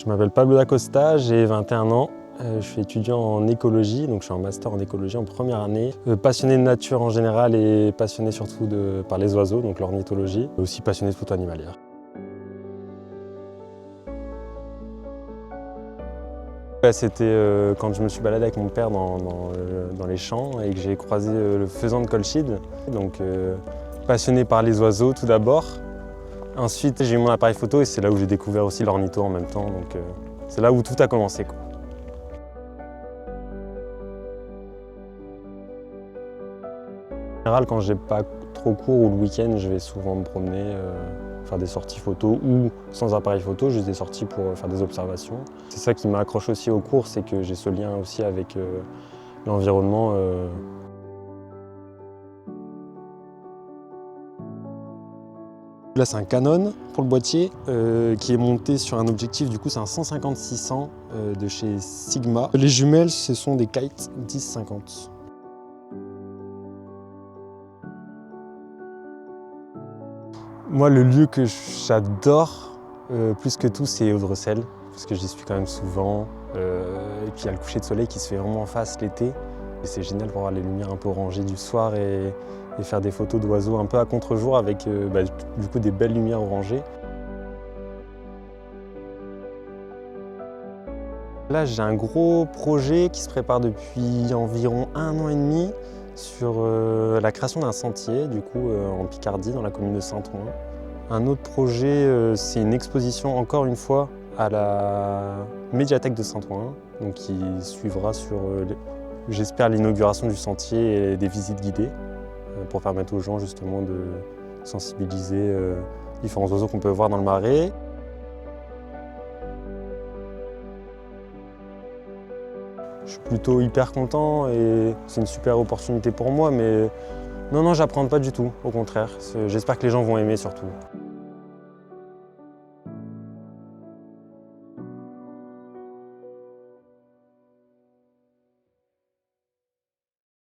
Je m'appelle Pablo Dacosta, j'ai 21 ans. Je suis étudiant en écologie, donc je suis en master en écologie en première année. Passionné de nature en général et passionné surtout par les oiseaux, donc l'ornithologie. Aussi passionné de photo animalière. C'était quand je me suis baladé avec mon père dans les champs et que j'ai croisé le faisan de Colchide. Donc passionné par les oiseaux tout d'abord. Ensuite j'ai eu mon appareil photo et c'est là où j'ai découvert aussi l'ornitho en même temps. Donc c'est là où tout a commencé, quoi. En général, quand j'ai pas trop cours ou le week-end, je vais souvent me promener, faire des sorties photo ou sans appareil photo, juste des sorties pour faire des observations. C'est ça qui m'accroche aussi aux cours, c'est que j'ai ce lien aussi avec l'environnement. Là, c'est un Canon pour le boîtier qui est monté sur un objectif, du coup, c'est un 150-600 de chez Sigma. Les jumelles, ce sont des Kite 10-50. Moi, le lieu que j'adore plus que tout, c'est Audrecel, parce que j'y suis quand même souvent. Et puis il y a le coucher de soleil qui se fait vraiment en face l'été. Et c'est génial pour voir les lumières un peu orangées du soir et faire des photos d'oiseaux un peu à contre-jour avec du coup des belles lumières orangées. Là, j'ai un gros projet qui se prépare depuis environ 1 an et demi sur la création d'un sentier, du coup, en Picardie, dans la commune de Saint-Ouen. Un autre projet, c'est une exposition, encore une fois, à la médiathèque de Saint-Ouen, donc qui suivra sur, j'espère, l'inauguration du sentier et des visites guidées, pour permettre aux gens, justement, de sensibiliser différents oiseaux qu'on peut voir dans le Marais. Je suis plutôt hyper content et c'est une super opportunité pour moi, mais non, j'apprends pas du tout, au contraire. J'espère que les gens vont aimer surtout.